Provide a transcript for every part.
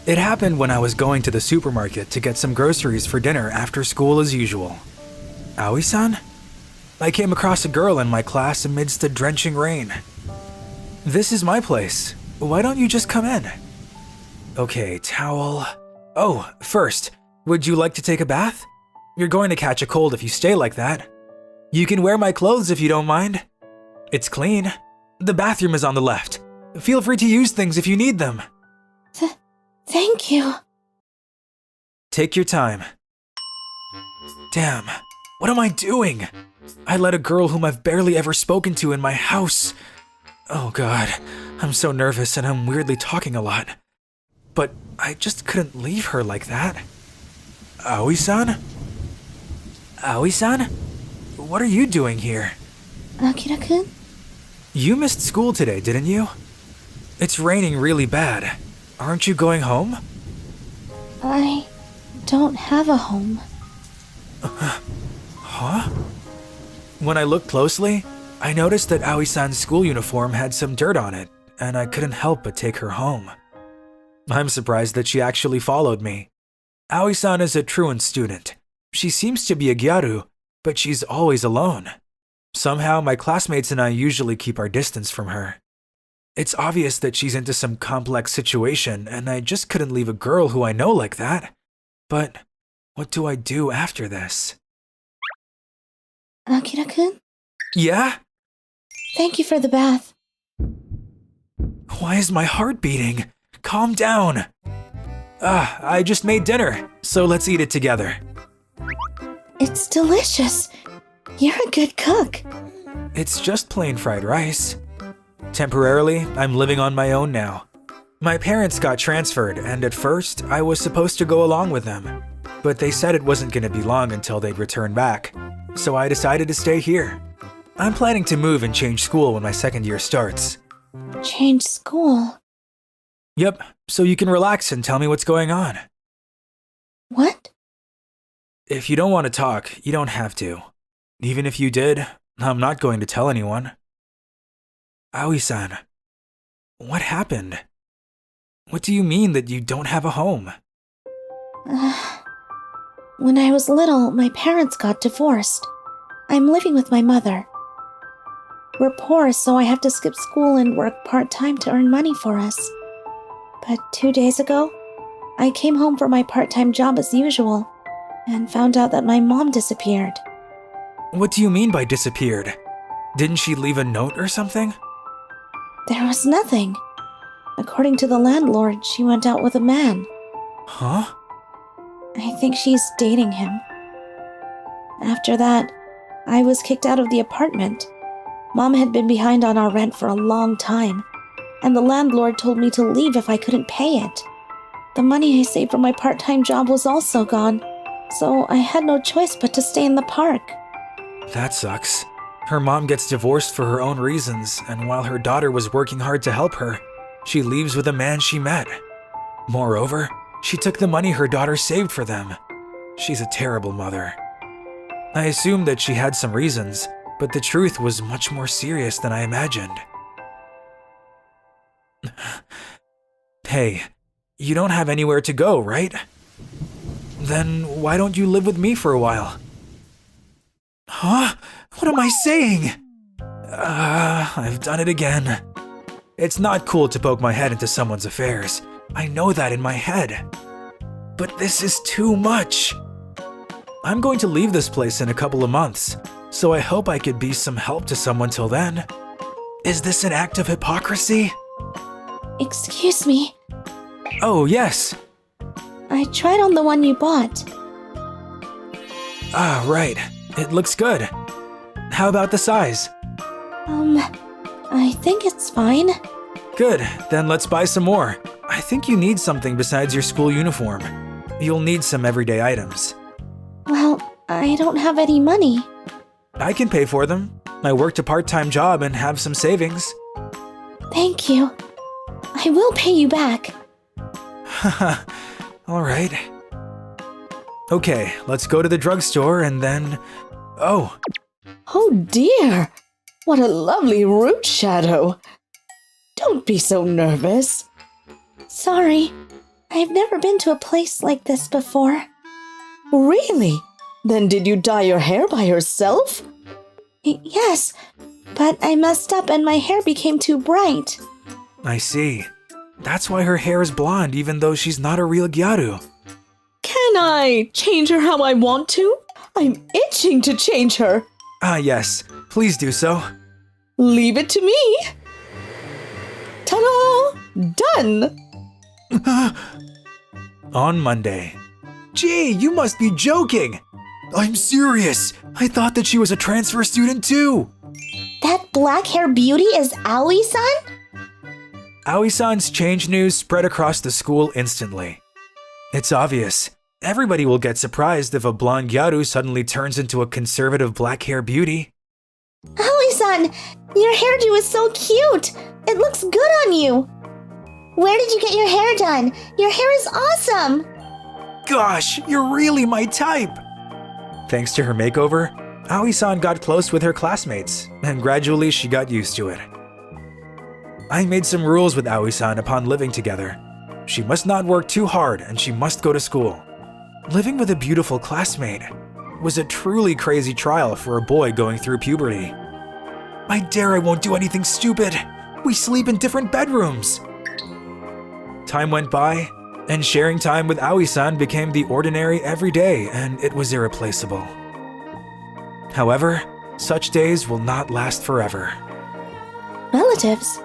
It happened when I was going to the supermarket to get some groceries for dinner after school as usual. Aoi-san? I came across a girl in my class amidst the drenching rain. This is my place. Why don't you just come in? Okay, towel. Oh, first, would you like to take a bath? You're going to catch a cold if you stay like that. You can wear my clothes if you don't mind. It's clean. The bathroom is on the left. Feel free to use things if you need them. Thank you. Take your time. Damn, what am I doing? I let a girl whom I've barely ever spoken to in my house. Oh god, I'm so nervous and I'm weirdly talking a lot. But I just couldn't leave her like that. Aoi-san? Aoi-san? What are you doing here? Akira-kun? You missed school today, didn't you? It's raining really bad. Aren't you going home? I don't have a home. Huh? When I looked closely, I noticed that Aoi-san's school uniform had some dirt on it, and I couldn't help but take her home. I'm surprised that she actually followed me. Aoi-san is a truant student. She seems to be a Gyaru, but she's always alone. Somehow, my classmates and I usually keep our distance from her. It's obvious that she's into some complex situation, and I just couldn't leave a girl who I know like that. But what do I do after this? Akira-kun? Yeah? Thank you for the bath. Why is my heart beating? Calm down. I just made dinner, so let's eat it together. It's delicious. You're a good cook. It's just plain fried rice. Temporarily, I'm living on my own now. My parents got transferred, and at first, I was supposed to go along with them. But they said it wasn't going to be long until they'd return back, so I decided to stay here. I'm planning to move and change school when my second year starts. Change school? Yep, so you can relax and tell me what's going on. What? If you don't want to talk, you don't have to. Even if you did, I'm not going to tell anyone. Aoi-san, what happened? What do you mean that you don't have a home? When I was little, my parents got divorced. I'm living with my mother. We're poor, so I have to skip school and work part-time to earn money for us. But 2 days ago, I came home from my part-time job as usual and found out that my mom disappeared. What do you mean by disappeared? Didn't she leave a note or something? There was nothing. According to the landlord, she went out with a man. Huh? I think she's dating him. After that, I was kicked out of the apartment. Mom had been behind on our rent for a long time, and the landlord told me to leave if I couldn't pay it. The money I saved from my part-time job was also gone, so I had no choice but to stay in the park. That sucks. Her mom gets divorced for her own reasons, and while her daughter was working hard to help her, she leaves with a man she met. Moreover, she took the money her daughter saved for them. She's a terrible mother. I assumed that she had some reasons, but the truth was much more serious than I imagined. Hey, you don't have anywhere to go, right? Then why don't you live with me for a while? Huh? What am I saying? I've done it again. It's not cool to poke my head into someone's affairs. I know that in my head. But this is too much. I'm going to leave this place in a couple of months, so I hope I could be some help to someone till then. Is this an act of hypocrisy? Excuse me. Oh, yes. I tried on the one you bought. Ah, right. It looks good. How about the size? I think it's fine. Good, then let's buy some more. I think you need something besides your school uniform. You'll need some everyday items. Well, I don't have any money. I can pay for them. I worked a part-time job and have some savings. Thank you. I will pay you back. Haha, alright. Okay, let's go to the drugstore and then... Oh! Oh dear! What a lovely root shadow! Don't be so nervous. Sorry. I I've never been to a place like this before. Really? Then did you dye your hair by yourself? Yes, but I messed up and my hair became too bright. I see. That's why her hair is blonde even though she's not a real Gyaru. Can I change her how I want to? I'm itching to change her. Ah, yes. Please do so. Leave it to me. Ta-da! Done! On Monday. Gee, you must be joking! I'm serious! I thought that she was a transfer student too! That black hair beauty is Aoi-san? Aoi-san's change news spread across the school instantly. It's obvious. Everybody will get surprised if a blonde Gyaru suddenly turns into a conservative black hair beauty. Aoi-san, your hairdo is so cute! It looks good on you! Where did you get your hair done? Your hair is awesome! Gosh, you're really my type! Thanks to her makeover, Aoi-san got close with her classmates, and gradually she got used to it. I made some rules with Aoi-san upon living together. She must not work too hard and she must go to school. Living with a beautiful classmate was a truly crazy trial for a boy going through puberty. I dare I won't do anything stupid! We sleep in different bedrooms! Time went by, and sharing time with Aoi-san became the ordinary everyday, and it was irreplaceable. However, such days will not last forever. Relatives?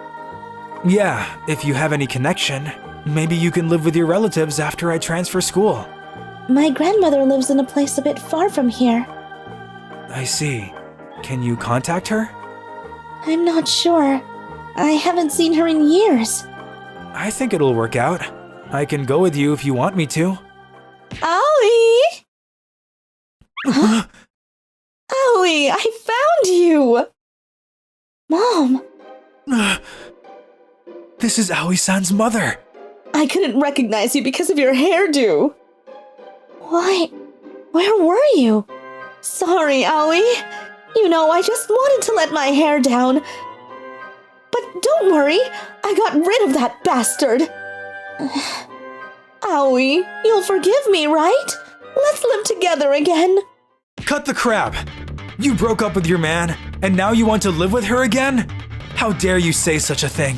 Yeah, if you have any connection, maybe you can live with your relatives after I transfer school. My grandmother lives in a place a bit far from here. I see. Can you contact her? I'm not sure. I haven't seen her in years. I think it'll work out. I can go with you if you want me to. Aoi! Huh? Aoi, I found you! Mom! This is Aoi-san's mother. I couldn't recognize you because of your hairdo. Why? Where were you? Sorry, Aoi. You know, I just wanted to let my hair down. But don't worry, I got rid of that bastard. Aoi, you'll forgive me, right? Let's live together again. Cut the crap! You broke up with your man, and now you want to live with her again? How dare you say such a thing?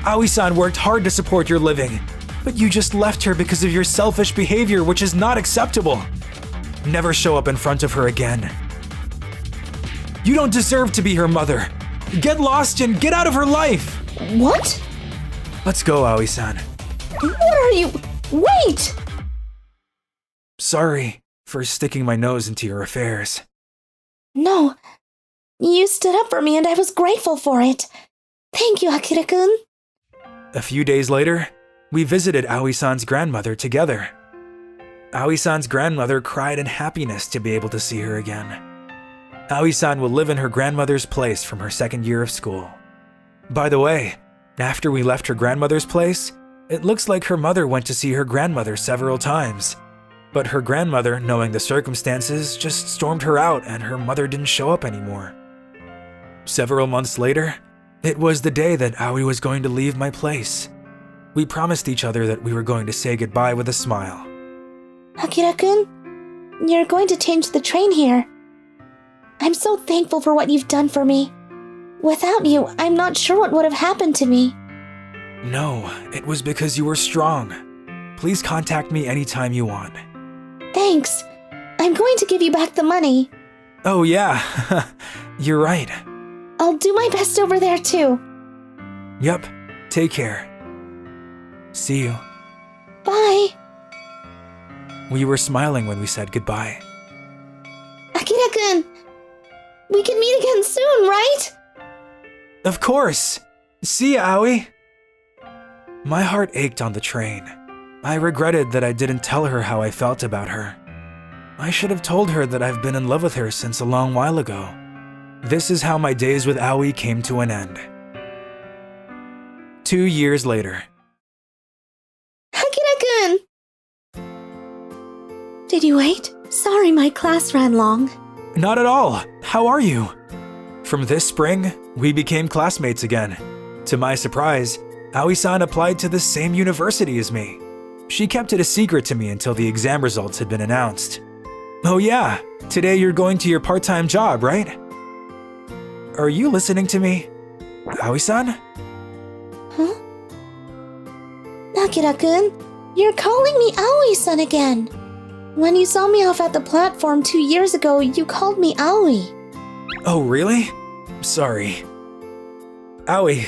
Aoi-san worked hard to support your living, but you just left her because of your selfish behavior, which is not acceptable. Never show up in front of her again. You don't deserve to be her mother. Get lost and get out of her life! What? Let's go, Aoi-san. What are you? Wait! Sorry for sticking my nose into your affairs. No. You stood up for me and I was grateful for it. Thank you, Akira-kun. A few days later, we visited Aoi-san's grandmother together. Aoi-san's grandmother cried in happiness to be able to see her again. Aoi-san will live in her grandmother's place from her second year of school. By the way, after we left her grandmother's place, it looks like her mother went to see her grandmother several times. But her grandmother, knowing the circumstances, just stormed her out and her mother didn't show up anymore. Several months later, it was the day that Aoi was going to leave my place. We promised each other that we were going to say goodbye with a smile. Akira-kun, you're going to change the train here. I'm so thankful for what you've done for me. Without you, I'm not sure what would have happened to me. No, it was because you were strong. Please contact me anytime you want. Thanks. I'm going to give you back the money. Oh yeah, you're right. I'll do my best over there too. Yep, take care. See you. Bye. We were smiling when we said goodbye. Akira-kun, we can meet again soon, right? Of course! See ya, Aoi! My heart ached on the train. I regretted that I didn't tell her how I felt about her. I should have told her that I've been in love with her since a long while ago. This is how my days with Aoi came to an end. 2 years later. Akira-kun! Did you wait? Sorry my class ran long. Not at all. How are you? From this spring, we became classmates again. To my surprise, Aoi-san applied to the same university as me. She kept it a secret to me until the exam results had been announced. Oh yeah, today you're going to your part-time job, right? Are you listening to me? Aoi-san? Huh? Akira-kun, you're calling me Aoi-san again. When you saw me off at the platform 2 years ago, you called me Aoi. Oh really? Sorry. Aoi,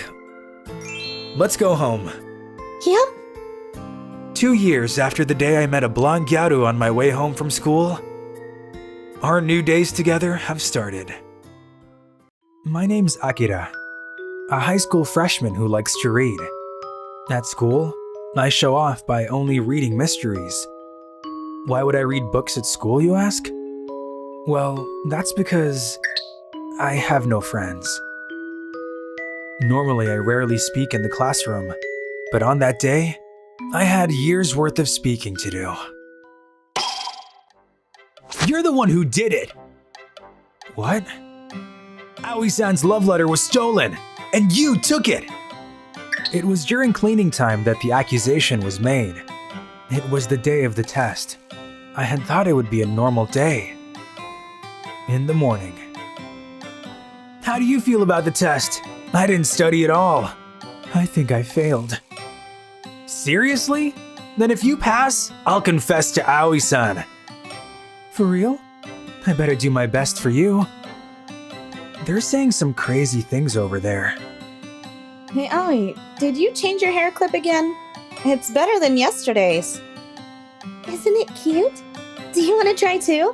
let's go home. Yep. 2 years after the day I met a blonde Gyaru on my way home from school, our new days together have started. My name's Akira, a high school freshman who likes to read. At school, I show off by only reading mysteries. Why would I read books at school, you ask? Well, that's because I have no friends. Normally, I rarely speak in the classroom, but on that day, I had years worth of speaking to do. You're the one who did it! What? Aoi-san's love letter was stolen, and you took it! It was during cleaning time that the accusation was made. It was the day of the test. I had thought it would be a normal day. In the morning. How do you feel about the test? I didn't study at all. I think I failed. Seriously? Then if you pass, I'll confess to Aoi-san. For real? I better do my best for you. They're saying some crazy things over there. Hey, Aoi, did you change your hair clip again? It's better than yesterday's. Isn't it cute? Do you want to try too?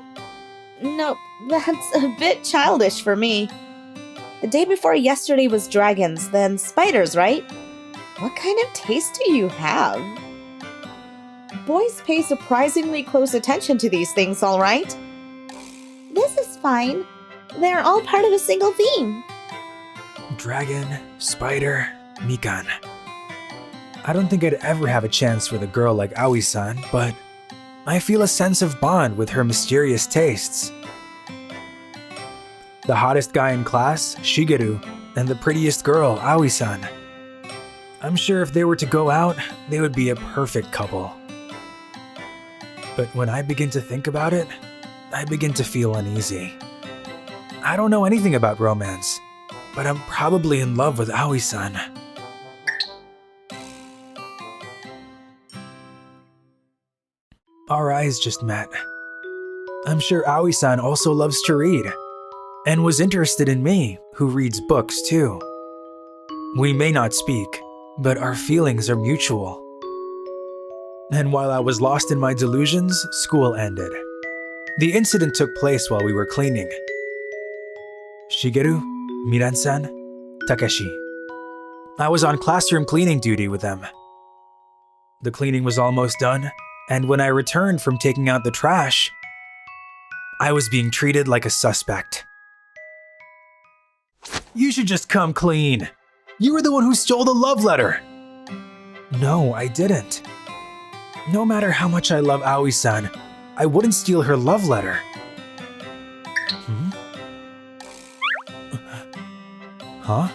Nope, that's a bit childish for me. The day before yesterday was dragons, then spiders, right? What kind of taste do you have? Boys pay surprisingly close attention to these things, all right? This is fine. They're all part of a single theme. Dragon, spider, mikan. I don't think I'd ever have a chance with a girl like Aoi-san, but I feel a sense of bond with her mysterious tastes. The hottest guy in class, Shigeru, and the prettiest girl, Aoi-san. I'm sure if they were to go out, they would be a perfect couple. But when I begin to think about it, I begin to feel uneasy. I don't know anything about romance, but I'm probably in love with Aoi-san. Our eyes just met. I'm sure Aoi-san also loves to read, and was interested in me, who reads books too. We may not speak, but our feelings are mutual. And while I was lost in my delusions, school ended. The incident took place while we were cleaning. Shigeru, Miran-san, Takeshi. I was on classroom cleaning duty with them. The cleaning was almost done, and when I returned from taking out the trash, I was being treated like a suspect. You should just come clean. You were the one who stole the love letter. No, I didn't. No matter how much I love Aoi-san, I wouldn't steal her love letter. Huh?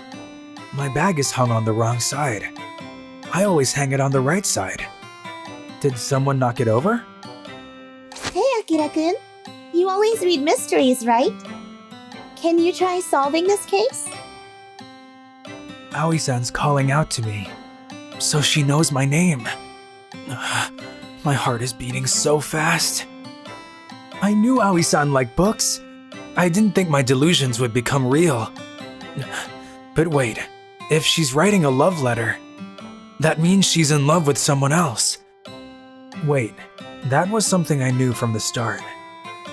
My bag is hung on the wrong side. I always hang it on the right side. Did someone knock it over? Hey, Akira-kun. You always read mysteries, right? Can you try solving this case? Aoi-san's calling out to me, so she knows my name. My heart is beating so fast. I knew Aoi-san liked books. I didn't think my delusions would become real. But wait, if she's writing a love letter, that means she's in love with someone else. Wait, that was something I knew from the start.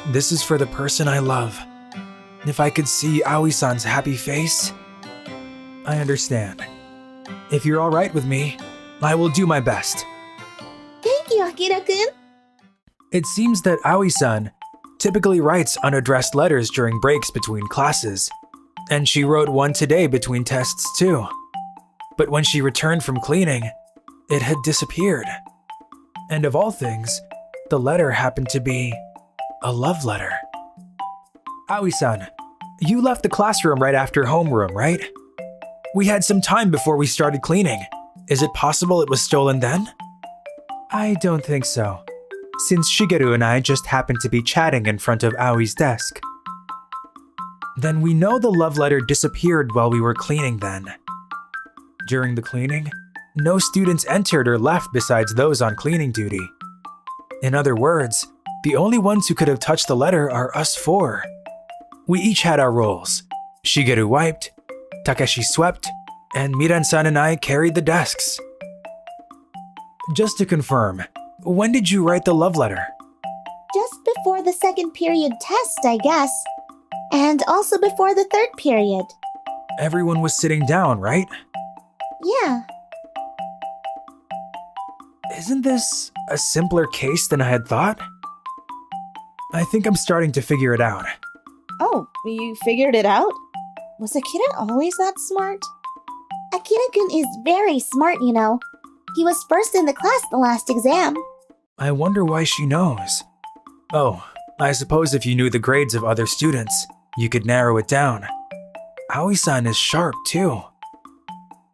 This is for the person I love. If I could see Aoi-san's happy face, I understand. If you're alright with me, I will do my best. Thank you, Akira-kun. It seems that Aoi-san typically writes unaddressed letters during breaks between classes, and she wrote one today between tests too. But when she returned from cleaning, it had disappeared. And of all things, the letter happened to be a love letter. Aoi-san, you left the classroom right after homeroom, right? We had some time before we started cleaning. Is it possible it was stolen then? I don't think so, since Shigeru and I just happened to be chatting in front of Aoi's desk. Then we know the love letter disappeared while we were cleaning then. During the cleaning, no students entered or left besides those on cleaning duty. In other words, the only ones who could have touched the letter are us four. We each had our roles. Shigeru wiped, Takeshi swept, and Miran-san and I carried the desks. Just to confirm, when did you write the love letter? Just before the second period test, I guess. And also before the third period. Everyone was sitting down, right? Yeah. Isn't this a simpler case than I had thought? I think I'm starting to figure it out. Oh, you figured it out? Was Akira always that smart? Akira-kun is very smart, you know. He was first in the class the last exam. I wonder why she knows. Oh, I suppose if you knew the grades of other students, you could narrow it down. Aoi-san is sharp too.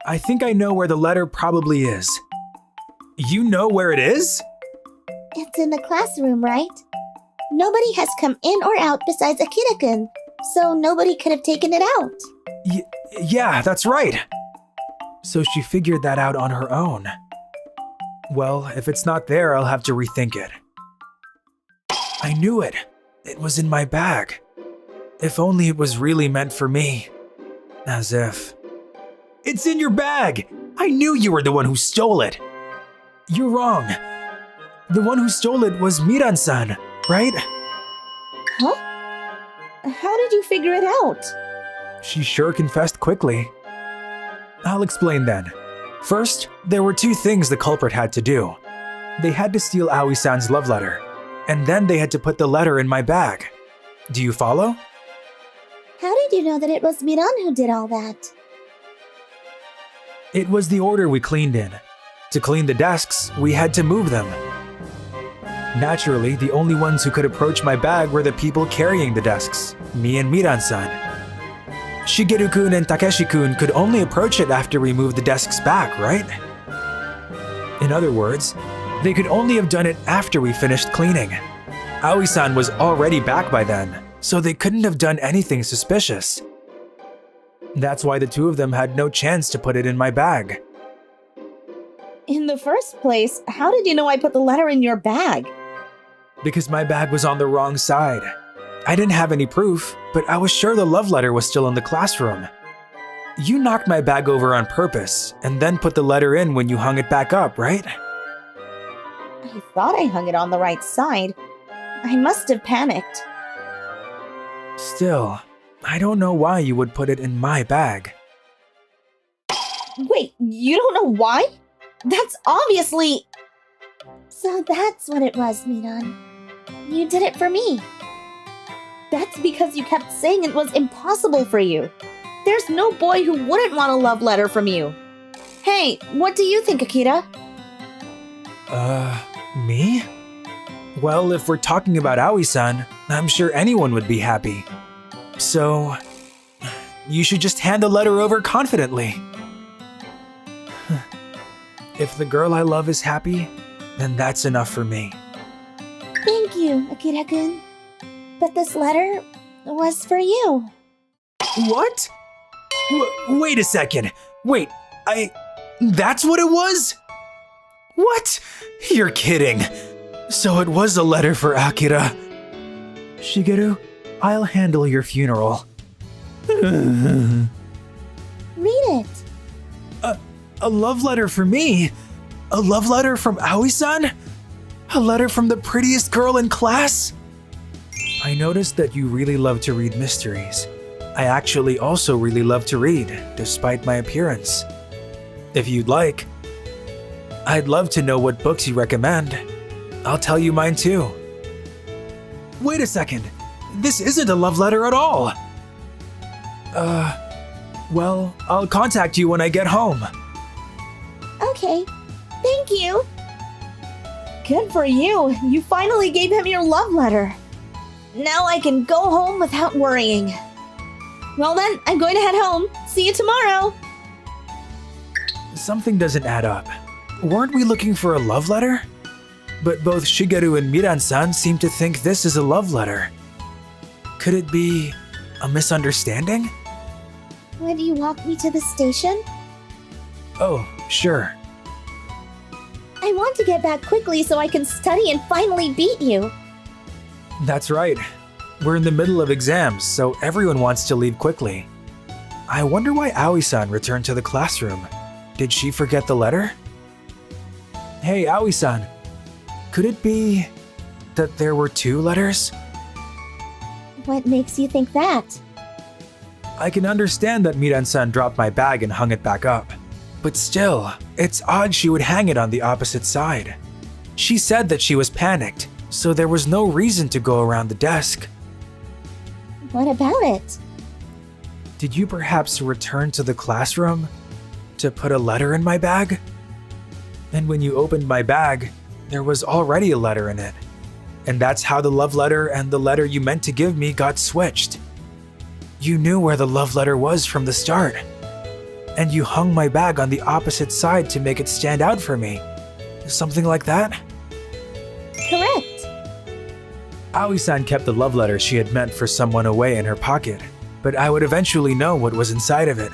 I think I know where the letter probably is. You know where it is? It's in the classroom, right? Nobody has come in or out besides Akira-kun, so nobody could have taken it out. Yeah, that's right. So she figured that out on her own. Well, if it's not there, I'll have to rethink it. I knew it. It was in my bag. If only it was really meant for me. As if. It's in your bag! I knew you were the one who stole it! You're wrong. The one who stole it was Miran-san, right? Huh? How did you figure it out? She sure confessed quickly. I'll explain then. First, there were two things the culprit had to do. They had to steal Aoi-san's love letter, and then they had to put the letter in my bag. Do you follow? How did you know that it was Miran who did all that? It was the order we cleaned in. To clean the desks, we had to move them. Naturally, the only ones who could approach my bag were the people carrying the desks, me and Miran-san. Shigeru-kun and Takeshi-kun could only approach it after we moved the desks back, right? In other words, they could only have done it after we finished cleaning. Aoi-san was already back by then, so they couldn't have done anything suspicious. That's why the two of them had no chance to put it in my bag. In the first place, how did you know I put the letter in your bag? Because my bag was on the wrong side. I didn't have any proof, but I was sure the love letter was still in the classroom. You knocked my bag over on purpose, and then put the letter in when you hung it back up, right? I thought I hung it on the right side. I must have panicked. Still, I don't know why you would put it in my bag. Wait, you don't know why? That's obviously... So that's what it was, Miran. You did it for me. That's because you kept saying it was impossible for you. There's no boy who wouldn't want a love letter from you. Hey, what do you think, Akira? Me? Well, if we're talking about Aoi-san, I'm sure anyone would be happy. So, you should just hand the letter over confidently. If the girl I love is happy, then that's enough for me. Thank you, Akira-kun. But this letter was for you. What? Wait a second. Wait, that's what it was? What? You're kidding. So it was a letter for Akira. Shigeru, I'll handle your funeral. Read it. A love letter for me? A love letter from Aoi-san? A letter from the prettiest girl in class? I noticed that you really love to read mysteries. I actually also really love to read, despite my appearance. If you'd like, I'd love to know what books you recommend. I'll tell you mine too. Wait a second. This isn't a love letter at all. Well, I'll contact you when I get home. Okay. Thank you. Good for you. You finally gave him your love letter. Now I can go home without worrying. Well then, I'm going to head home. See you tomorrow. Something doesn't add up. Weren't we looking for a love letter? but both Shigeru and Miran-san seem to think this is a love letter. Could it be a misunderstanding? Would you walk me to the station? Oh, sure. I want to get back quickly so I can study and finally beat you. That's right. We're in the middle of exams, so everyone wants to leave quickly. I wonder why Aoi-san returned to the classroom. Did she forget the letter? Hey, Aoi-san. Could it be that there were 2 letters? What makes you think that? I can understand that Miran-san dropped my bag and hung it back up. But still, it's odd she would hang it on the opposite side. She said that she was panicked, so there was no reason to go around the desk. What about it? Did you perhaps return to the classroom to put a letter in my bag? And when you opened my bag, there was already a letter in it. And that's how the love letter and the letter you meant to give me got switched. You knew where the love letter was from the start. And you hung my bag on the opposite side to make it stand out for me. Something like that? Correct. Aoi-san kept the love letter she had meant for someone away in her pocket, but I would eventually know what was inside of it.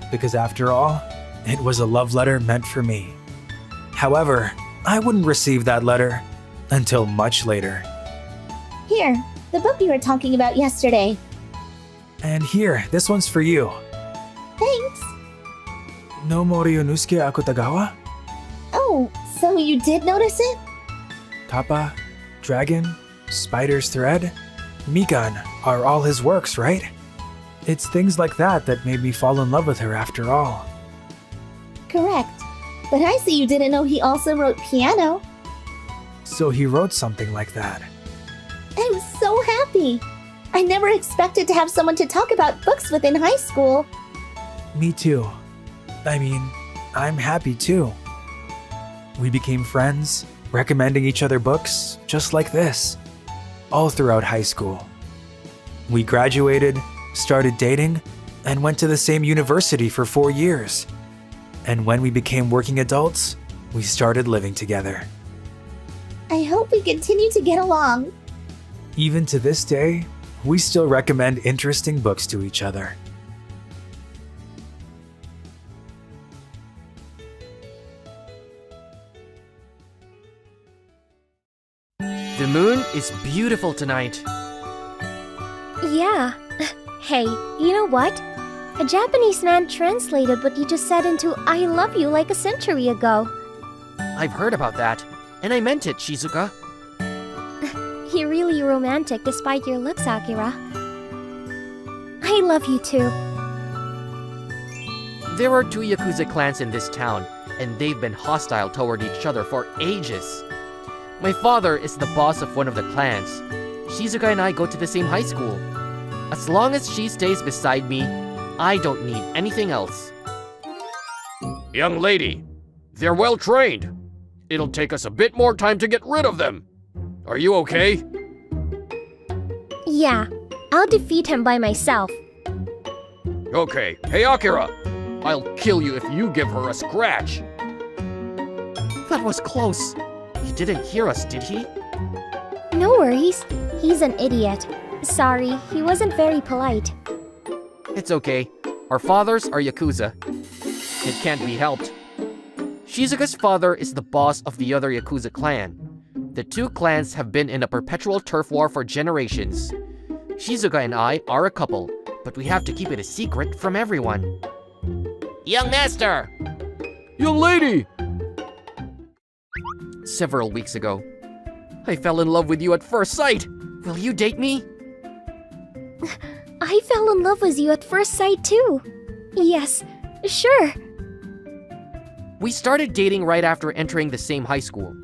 Because after all, it was a love letter meant for me. However, I wouldn't receive that letter until much later. Here, the book you were talking about yesterday. And here, this one's for you. Thanks. No Mori Yunusuke Akutagawa? Oh, so you did notice it? Tapa, Dragon, Spider's Thread, Mikan are all his works, right? It's things like that that made me fall in love with her after all. Correct. But I see you didn't know he also wrote piano. So he wrote something like that. I'm so happy. I never expected to have someone to talk about books with in high school. Me too. I mean, I'm happy too. We became friends, recommending each other books just like this, all throughout high school. We graduated, started dating, and went to the same university for 4 years. And when we became working adults, we started living together. I hope we continue to get along. Even to this day, we still recommend interesting books to each other. The moon is beautiful tonight. Yeah. Hey, you know what? A Japanese man translated what you just said into I love you like a century ago. I've heard about that, and I meant it, Shizuka. You're really romantic despite your looks, Akira. I love you too. There are 2 Yakuza clans in this town, and they've been hostile toward each other for ages. My father is the boss of one of the clans. Shizuka and I go to the same high school. As long as she stays beside me, I don't need anything else. Young lady, they're well trained. It'll take us a bit more time to get rid of them. Are you okay? Yeah, I'll defeat him by myself. Okay, hey Akira, I'll kill you if you give her a scratch. That was close. He didn't hear us, did he? No worries. He's an idiot. Sorry, he wasn't very polite. It's okay. Our fathers are Yakuza. It can't be helped. Shizuka's father is the boss of the other Yakuza clan. The 2 clans have been in a perpetual turf war for generations. Shizuka and I are a couple, but we have to keep it a secret from everyone. Young master! Young lady! Several weeks ago, I fell in love with you at first sight. Will you date me? I fell in love with you at first sight too. Yes, sure. We started dating right after entering the same high school.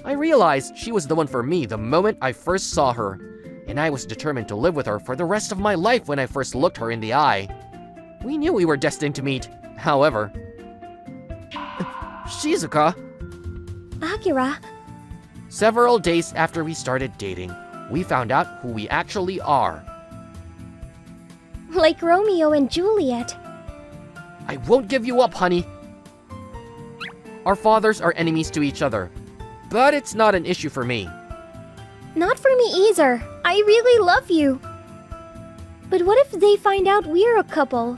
I realized she was the one for me the moment I first saw her, and I was determined to live with her for the rest of my life when I first looked her in the eye. We knew we were destined to meet, however. Shizuka. Akira. Several days after we started dating, we found out who we actually are. Like Romeo and Juliet. I won't give you up, honey. Our fathers are enemies to each other. but it's not an issue for me. Not for me either. I really love you. But what if they find out we're a couple?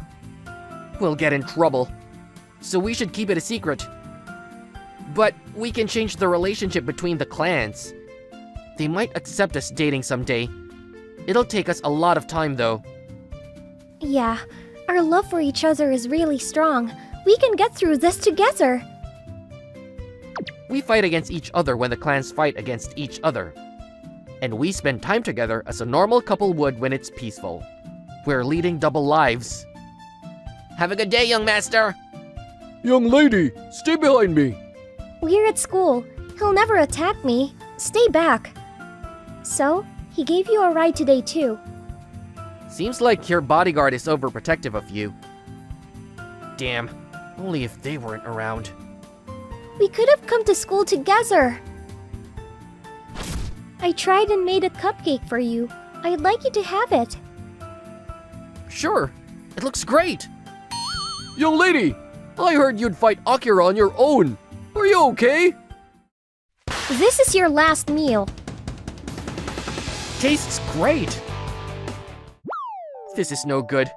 We'll get in trouble. So we should keep it a secret. But we can change the relationship between the clans. They might accept us dating someday. It'll take us a lot of time though. Yeah, our love for each other is really strong. We can get through this together. We fight against each other when the clans fight against each other. And we spend time together as a normal couple would when it's peaceful. We're leading double lives. Have a good day, young master! Young lady, stay behind me. We're at school. He'll never attack me. Stay back. So, he gave you a ride today too. Seems like your bodyguard is overprotective of you. Damn, only if they weren't around. We could have come to school together. I tried and made a cupcake for you. I'd like you to have it. Sure, it looks great. Young lady, I heard you'd fight Akira on your own. Are you okay? This is your last meal. Tastes great. This is no good.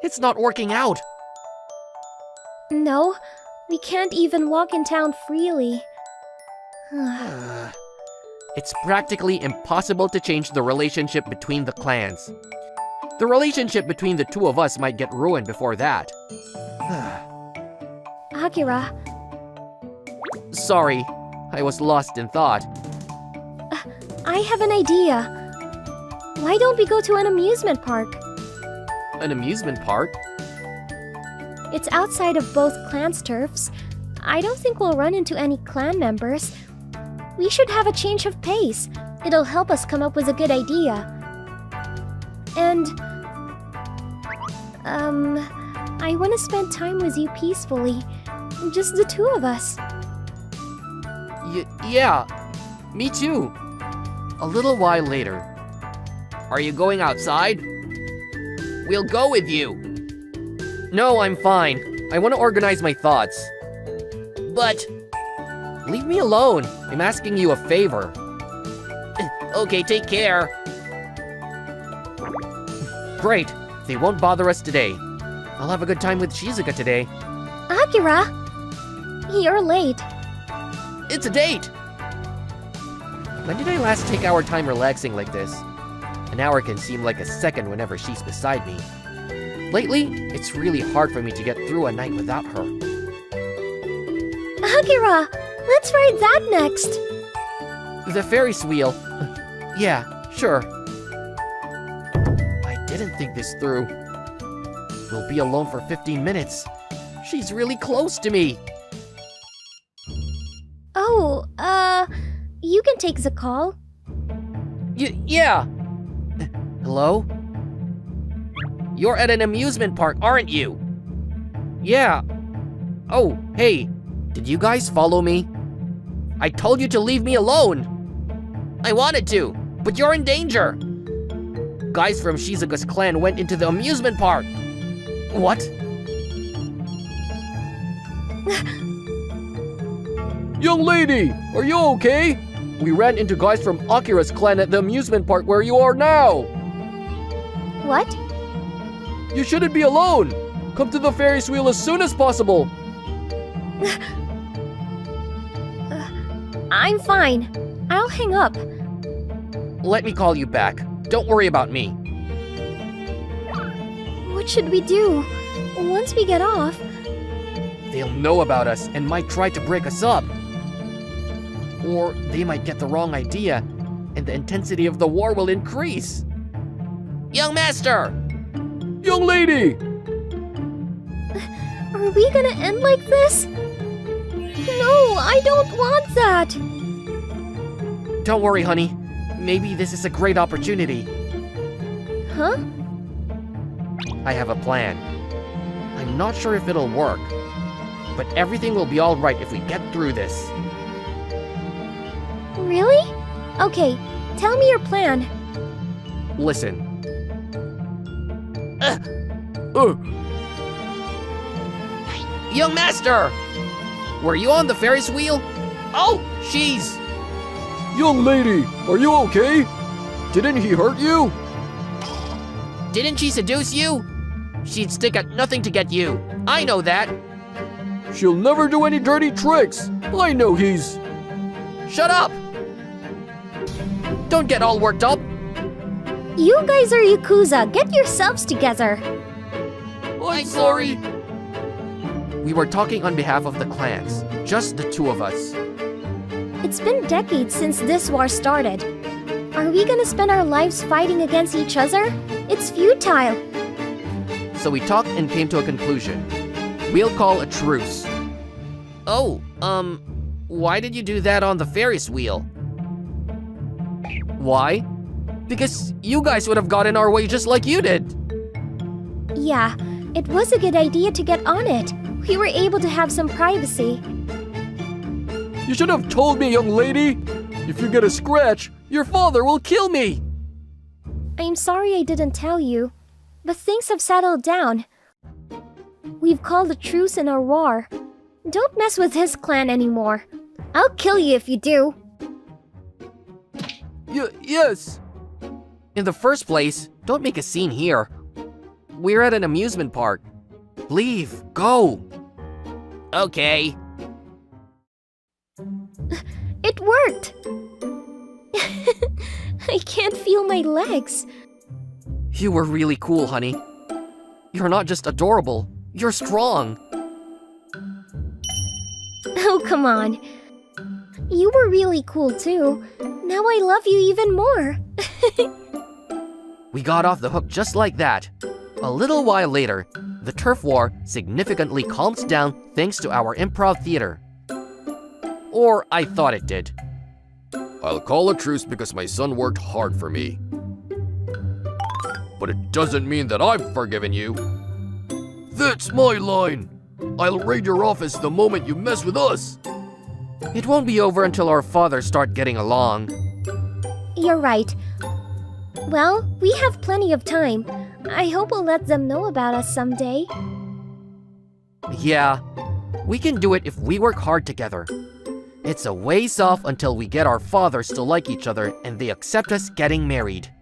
It's not working out. No, we can't even walk in town freely. It's practically impossible to change the relationship between the clans. The relationship between the two of us might get ruined before that. Akira, Sorry, I was lost in thought. I have an idea. Why don't we go to an amusement park? An amusement park? It's outside of both clans' turfs. I don't think we'll run into any clan members. We should have a change of pace. It'll help us come up with a good idea. And, I want to spend time with you peacefully. Just the two of us. Yeah, me too. A little while later. Are you going outside? We'll go with you. No, I'm fine. I want to organize my thoughts. But... leave me alone. I'm asking you a favor. Okay, take care. Great. They won't bother us today. I'll have a good time with Shizuka today. Akira! You're late. It's a date! When did I last take our time relaxing like this? An hour can seem like a second whenever she's beside me. Lately, it's really hard for me to get through a night without her. Akira! Let's ride that next! The Ferris wheel. Yeah, sure. I didn't think this through. We'll be alone for 15 minutes. She's really close to me. Oh, you can take the call. Yeah. Hello? You're at an amusement park, aren't you? Yeah. Oh, hey. Did you guys follow me? I told you to leave me alone. I wanted to, but you're in danger. Guys from Shizuka's clan went into the amusement park. What? Young lady, are you okay? We ran into guys from Akira's clan at the amusement park where you are now. What? You shouldn't be alone. Come to the Ferris wheel as soon as possible. I'm fine. I'll hang up. Let me call you back. Don't worry about me. What should we do? Once we get off... They'll know about us and might try to break us up. Or they might get the wrong idea, and the intensity of the war will increase. Young master! Young lady! Are we gonna end like this? No, I don't want that! Don't worry, honey. Maybe this is a great opportunity. Huh? I have a plan. I'm not sure if it'll work, but everything will be all right if we get through this. Really? Okay, tell me your plan. Listen. Young master! Were you on the Ferris wheel? Oh, she's... Young lady, are you okay? Didn't he hurt you? Didn't she seduce you? She'd stick at nothing to get you. I know that. She'll never do any dirty tricks. I know he's... Shut up! Don't get all worked up. You guys are Yakuza. Get yourselves together. I'm sorry. We were talking on behalf of the clans, just the two of us. It's been decades since this war started. Are we gonna spend our lives fighting against each other? It's futile. So we talked and came to a conclusion. We'll call a truce. Oh, why did you do that on the Ferris wheel? Why? Because you guys would have got in our way just like you did. Yeah, it was a good idea to get on it. We were able to have some privacy. You should have told me, young lady. If you get a scratch, your father will kill me. I'm sorry I didn't tell you, but things have settled down. We've called a truce in our war. Don't mess with his clan anymore. I'll kill you if you do. Yes. In the first place, don't make a scene here. We're at an amusement park. Leave. Go. Okay. It worked! I can't feel my legs. You were really cool, honey. You're not just adorable, you're strong. Oh, come on. You were really cool too. Now I love you even more. We got off the hook just like that. A little while later, the turf war significantly calms down thanks to our improv theater. Or I thought it did. I'll call a truce because my son worked hard for me. But it doesn't mean that I've forgiven you. That's my line. I'll raid your office the moment you mess with us. It won't be over until our fathers start getting along. You're right. Well, we have plenty of time. I hope we'll let them know about us someday. Yeah, we can do it if we work hard together. It's a ways off until we get our fathers to like each other and they accept us getting married.